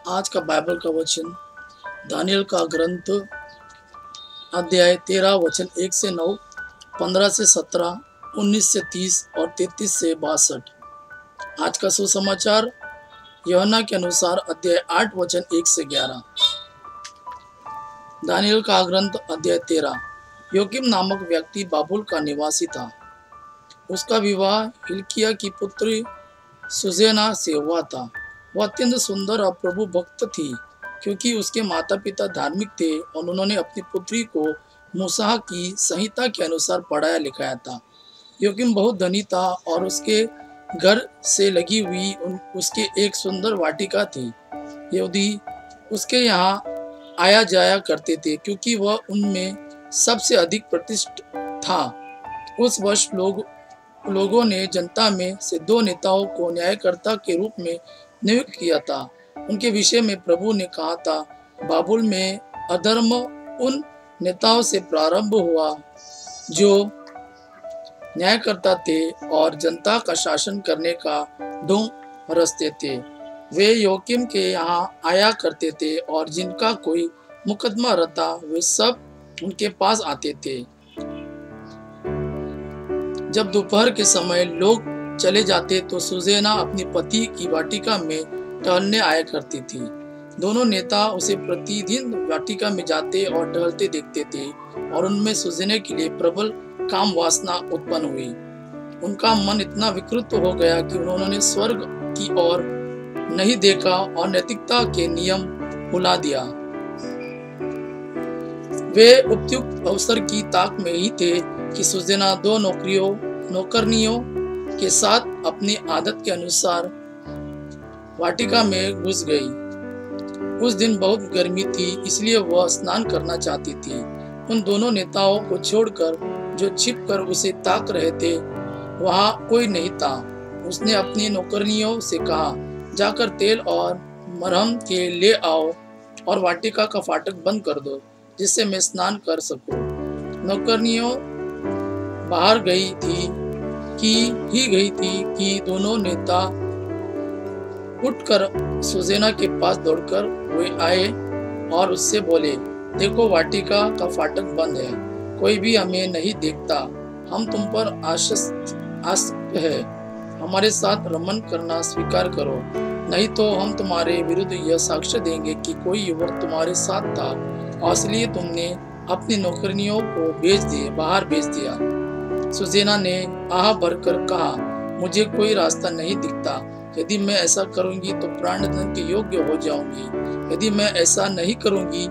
आज का बाइबल का वचन दानियल का ग्रंथ अध्याय 13 वचन 1 से 9, 15 से 17, 19 से 30 और 33 से 62। आज का सुसमाचार यूहन्ना के अनुसार अध्याय 8 वचन 1 से 11। दानियल का ग्रंथ अध्याय 13। योकीम नामक व्यक्ति बाबुल का निवासी था। उसका विवाह हिल्किया की पुत्री सुजेना से हुआ था। वह अत्यंत सुंदर और प्रभु भक्त थी, क्योंकि उसके माता पिता धार्मिक थे और उन्होंने अपनी पुत्री को मूसा की संहिता के अनुसार पढ़ाया लिखाया था। योकीम बहुत धनी था और उसके घर से लगी हुई उसके एक सुंदर वाटिका थी। यहूदी उसके यहाँ आया जाया करते थे, क्योंकि वह उनमें सबसे अधिक प्रतिष्ठित था। उस वर्ष लोगों ने जनता में से 2 नेताओं को न्यायकर्ता के रूप में नियुक्त किया था। उनके विषय में प्रभु ने कहा था, बाबुल में अधर्म उन नेताओं से प्रारंभ हुआ जो न्यायकर्ता थे और जनता का शासन करने का ढोंग रचते थे। वे योकीम के यहाँ आया करते थे और जिनका कोई मुकदमा रहता वे सब उनके पास आते थे। जब दोपहर के समय लोग चले जाते तो सुजेना अपने पति की वाटिका में टहलने आया करती थी। दोनों नेता उसे प्रतिदिन वाटिका में जाते और टहलते देखते थे और उनमें सुजेना के लिए प्रबल काम वासना उत्पन्न हुई। उनका मन इतना विकृत हो गया कि उन्होंने स्वर्ग की ओर नहीं देखा और नैतिकता के नियम भुला दिया। वे उपयुक्त अवसर की ताक में ही थे कि सुजेना 2 नौकरनियों के साथ अपनी आदत के अनुसार वाटिका में घुस गई। उस दिन बहुत गर्मी थी, इसलिए वह स्नान करना चाहती थी। उन दोनों नेताओं को छोड़कर जो छिपकर उसे ताक रहे थे, वहां कोई नहीं था। उसने अपनी नौकरनियों से कहा, जाकर तेल और मरहम के ले आओ और वाटिका का फाटक बंद कर दो, जिससे मैं स्नान कर सकूं। नौकरनियों बाहर गई थी कि दोनों नेता उठकर सुजेना के पास दौड़कर वे आए और उससे बोले, देखो वाटिका का फाटक बंद है, कोई भी हमें नहीं देखता। हम तुम पर आश्वस्त है, हमारे साथ रमन करना स्वीकार करो, नहीं तो हम तुम्हारे विरुद्ध यह साक्ष्य देंगे कि कोई युवक तुम्हारे साथ था और इसलिए तुमने अपनी नौकरनियों को बाहर भेज दिया। सुजेना ने आह भरकर कहा, मुझे कोई रास्ता नहीं दिखता। यदि मैं ऐसा करूंगी तो प्राणदंड के योग्य हो जाऊंगी। यदि मैं ऐसा नहीं करूंगी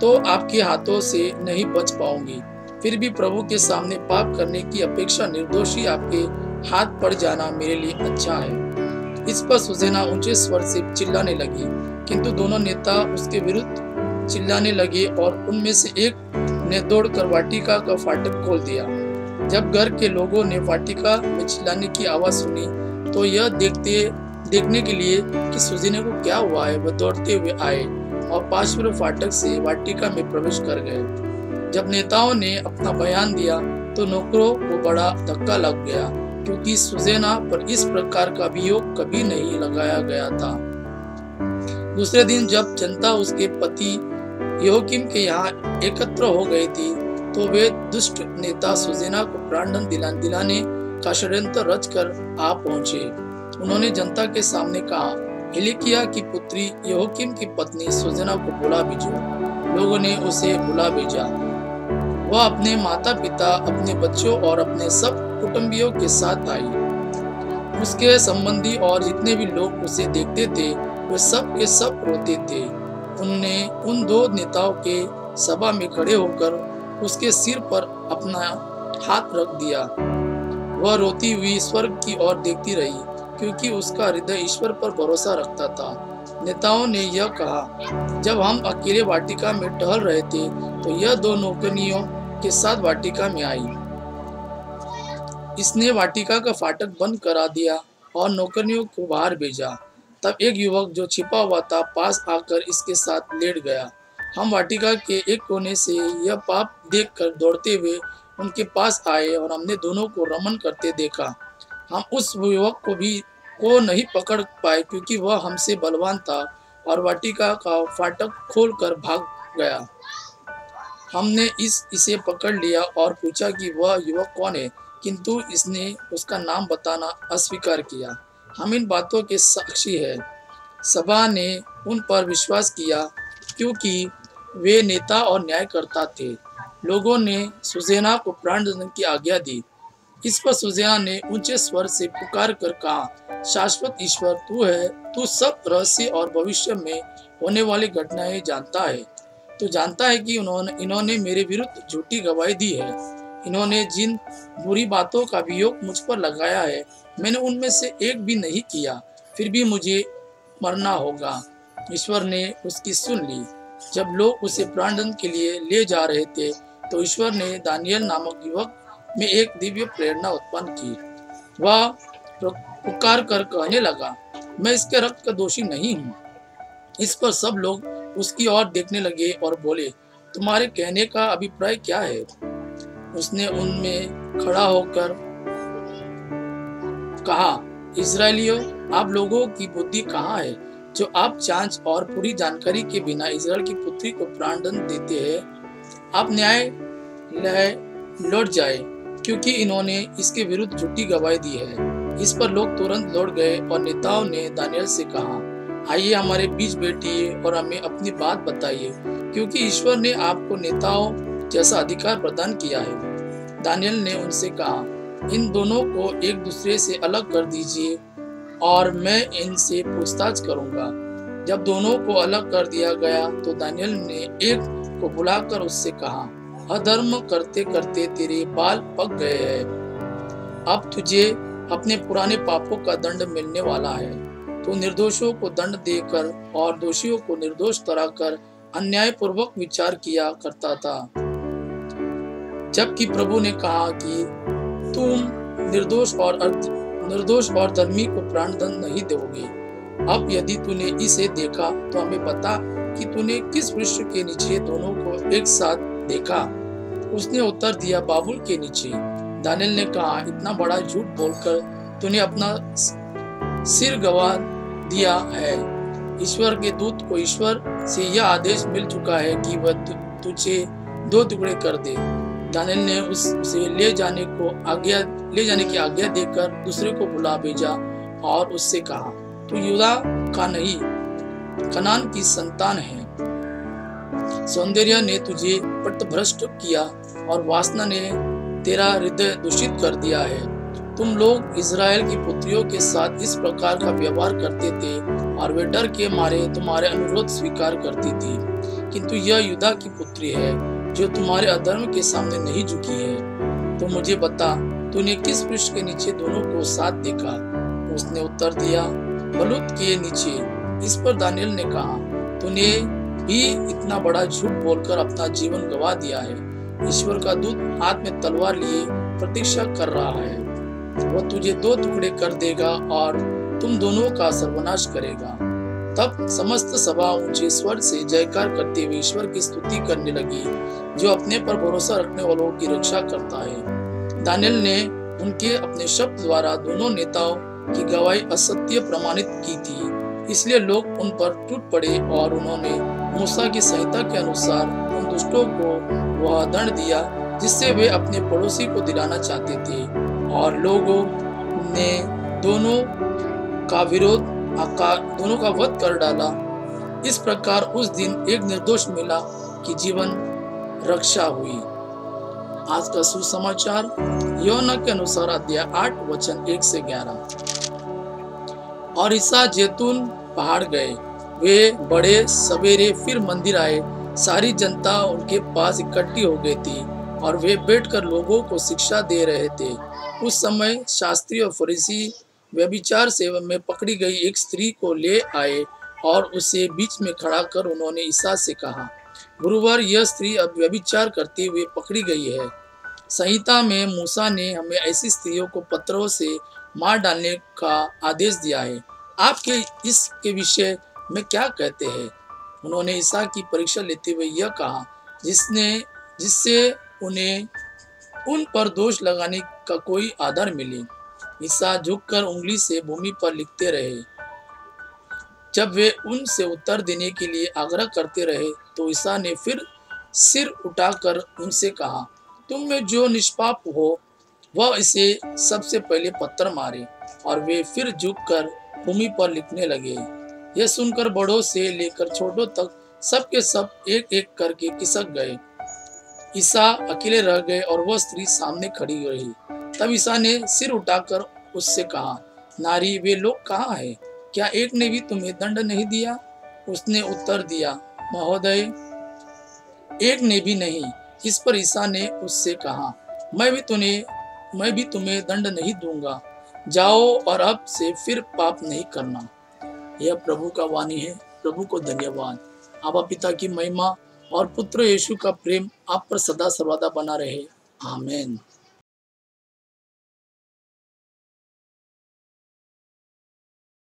तो आपके हाथों से नहीं बच पाऊंगी। फिर भी प्रभु के सामने पाप करने की अपेक्षा निर्दोषी आपके हाथ पड़ जाना मेरे लिए अच्छा है। इस पर सुजेना ऊंचे स्वर से चिल्लाने लगी, किंतु दोनों नेता उसके विरुद्ध चिल्लाने लगे और उनमें से एक ने दौड़कर वाटिका का फाटक खोल दिया। जब घर के लोगों ने वाटिका में चिल्लाने की आवाज सुनी तो यह देखने के लिए कि सुजेना को क्या हुआ है, वह दौड़ते हुए आए और 5वें फाटक से वाटिका में प्रवेश कर गए। जब नेताओं ने अपना बयान दिया तो नौकरों को बड़ा धक्का लग गया, क्योंकि सुजेना पर इस प्रकार का अभियोग कभी नहीं लगाया गया था। दूसरे दिन जब जनता उसके पति योकीम के यहाँ एकत्र हो गई थी तो वे दुष्ट नेता सुजेना को प्राणदंड दिलाने का षड्यंत्र रचकर आ पहुंचे। उन्होंने जनता के सामने कहा, हिल्किया की पुत्री योकीम की पत्नी सुजेना को बुला भेजो। लोगों ने उसे बुला भेजा। वह अपने माता पिता, अपने बच्चों और अपने सब कुटुंबियों के साथ आई। उसके संबंधी और जितने भी लोग उसे देखते थे वे सब के सब रोते थे। उनने उन 2 नेताओं के सभा में खड़े होकर उसके सिर पर अपना हाथ रख दिया। वह रोती हुई स्वर्ग की ओर देखती रही, क्योंकि उसका हृदय ईश्वर पर भरोसा रखता था। नेताओं ने यह कहा, जब हम अकेले वाटिका में टहल रहे थे तो यह 2 नौकरनियों के साथ वाटिका में आई। इसने वाटिका का फाटक बंद करा दिया और नौकरनियों को बाहर भेजा। तब एक युवक जो छिपा हुआ था पास आकर इसके साथ लेट गया। हम वाटिका के एक कोने से यह पाप देखकर दौड़ते हुए उनके पास आए और हमने दोनों को रमन करते देखा। हम उस युवक को नहीं पकड़ पाए, क्योंकि वह हमसे बलवान था और वाटिका का फाटक खोलकर भाग गया। हमने इसे पकड़ लिया और पूछा कि वह युवक कौन है, किंतु इसने उसका नाम बताना अस्वीकार किया। हम इन बातों के साक्षी हैं। सभा ने उन पर विश्वास किया क्योंकि वे नेता और न्यायकर्ता थे। लोगों ने सुज़ेना को प्राणदंड की आज्ञा दी। इस पर सुज़ेना ने ऊंचे स्वर से पुकार कर कहा, शाश्वत ईश्वर तू है, तू सब रहस्य और भविष्य में होने वाली घटनाएं जानता है। तो जानता है कि इन्होंने मेरे विरुद्ध झूठी गवाही दी है। इन्होंने जिन बुरी बातों का वियोग मुझ पर लगाया है, मैंने उनमें से एक भी नहीं किया, फिर भी मुझे मरना होगा। ईश्वर ने उसकी सुन ली। जब लोग उसे प्राणदंड के लिए ले जा रहे थे, तो ईश्वर ने दानियल नामक युवक में एक दिव्य प्रेरणा उत्पन्न की। वह पुकार कर कहने लगा, मैं इसके रक्त का दोषी नहीं हूँ। इस पर सब लोग उसकी ओर देखने लगे और बोले, तुम्हारे कहने का अभिप्राय क्या है? उसने उनमें खड़ा होकर कहा, इजरायलियों, आप लोगों की बुद्धि कहाँ है, जो आप जांच और पूरी जानकारी के बिना इजराइल की पुत्री को प्राणदंड देते हैं? आप न्याय लौट जाए, क्योंकि इन्होंने इसके विरुद्ध झूठी गवाही दी है। इस पर लोग तुरंत लौट गए और नेताओं ने दानियल से कहा, आइए हमारे बीच बैठिए और हमें अपनी बात बताइए, क्योंकि ईश्वर ने आपको नेताओं जैसा अधिकार प्रदान किया है। दानियल ने उनसे कहा, इन दोनों को एक दूसरे से अलग कर दीजिए और मैं इनसे पूछताछ करूंगा। जब दोनों को अलग कर दिया गया तो दानियल ने एक को बुलाकर उससे कहा, अधर्म करते करते तेरे बाल पक गए हैं। अब तुझे अपने पुराने पापों का दंड मिलने वाला है। तो निर्दोषों को दंड देकर और दोषियों को निर्दोष ठहराकर अन्याय पूर्वक विचार किया करता था, जबकि प्रभु ने कहा कि तुम निर्दोष और धर्मी को प्राणदंड नहीं दोगे। अब यदि तूने इसे देखा तो हमें बता कि तूने किस वृक्ष के नीचे दोनों को एक साथ देखा। उसने उत्तर दिया, बाबुल के नीचे। दानियल ने कहा, इतना बड़ा झूठ बोलकर तूने अपना सिर गवा दिया है। ईश्वर के दूत को ईश्वर से यह आदेश मिल चुका है कि वह तुझे 2 टुकड़े कर दे। दानियल ने उसे ले जाने की आज्ञा देकर दूसरे को बुला भेजा और उससे कहा, तू यूदा का नहीं, कनान की संतान है। सौंदर्य ने तुझे पथभ्रष्ट किया और वासना ने तेरा हृदय दूषित कर दिया है। तुम लोग इज़राइल की पुत्रियों के साथ इस प्रकार का व्यवहार करते थे और वे डर के मारे तुम्हारे अनुरोध स्वीकार करती थी, किंतु यह यूदा की पुत्री है जो तुम्हारे अधर्म के सामने नहीं झुकी है। तो मुझे बता, तूने किस वृक्ष के नीचे दोनों को साथ देखा? उसने उत्तर दिया, बलूत के नीचे। इस पर दानियल ने कहा, तूने भी इतना बड़ा झूठ बोलकर अपना जीवन गवा दिया है। ईश्वर का दूत हाथ में तलवार लिए प्रतीक्षा कर रहा है। वह तुझे 2 टुकड़े कर देगा और तुम दोनों का सर्वनाश करेगा। तब समस्त सभा ऊंचे स्वर से जयकार करते हुए ईश्वर की स्तुति करने लगी, जो अपने पर भरोसा रखने वालों की रक्षा करता है। दानियल ने उनके अपने शब्द द्वारा दोनों नेताओं की गवाही असत्य प्रमाणित की थी, इसलिए लोग उन पर टूट पड़े और उन्होंने मूसा की संहिता के अनुसार उन दुष्टों को वह दंड दिया जिससे वे अपने पड़ोसी को दिलाना चाहते थे, और लोगों ने दोनों का वध कर डाला। इस प्रकार उस दिन एक निर्दोष मिला कि जीवन रक्षा हुई। आज का सुसमाचार योना के अनुसार अध्याय 8 वचन 1 से 11। और ईसा जैतून पहाड़ गए। वे बड़े सवेरे फिर मंदिर आए। सारी जनता उनके पास इकट्ठी हो गई थी और वे बैठकर लोगों को शिक्षा दे रहे थे। उस समय शास्त्री और फरीसी व्यभिचार सेवन में पकड़ी गई एक स्त्री को ले आए और उसे बीच में खड़ा कर उन्होंने ईसा से कहा, गुरुवर, यह स्त्री अब व्यभिचार करते हुए पकड़ी गई है। संहिता में मूसा ने हमें ऐसी स्त्रियों को पत्थरों से मार डालने का आदेश दिया है। आपके इसके विषय में क्या कहते हैं? उन्होंने ईसा की परीक्षा लेते हुए यह कहा, जिससे उन्हें उन पर दोष लगाने का कोई आधार मिले। ईसा झुककर उंगली से भूमि पर लिखते रहे। जब वे उनसे उत्तर देने के लिए आग्रह करते रहे तो ईसा ने फिर सिर उठाकर उनसे कहा, तुम में जो निष्पाप हो वह इसे सबसे पहले पत्थर मारे। और वे फिर झुककर भूमि पर लिखने लगे। यह सुनकर बड़ों से लेकर छोटों तक सबके सब एक एक करके खिसक गए। ईसा अकेले रह गए और वह स्त्री सामने खड़ी रही। तब ईसा ने सिर उठाकर उससे कहा, नारी, वे लोग कहाँ हैं? क्या एक ने भी तुम्हें दंड नहीं दिया? उसने उत्तर दिया, महोदय, एक ने भी नहीं। इस पर ईसा ने उससे कहा, मैं भी तुम्हें दंड नहीं दूंगा। जाओ और अब से फिर पाप नहीं करना। यह प्रभु का वाणी है। प्रभु को धन्यवाद। आबा पिता की महिमा और पुत्र यीशु का प्रेम आप पर सदा सर्वदा बना रहे। आमीन।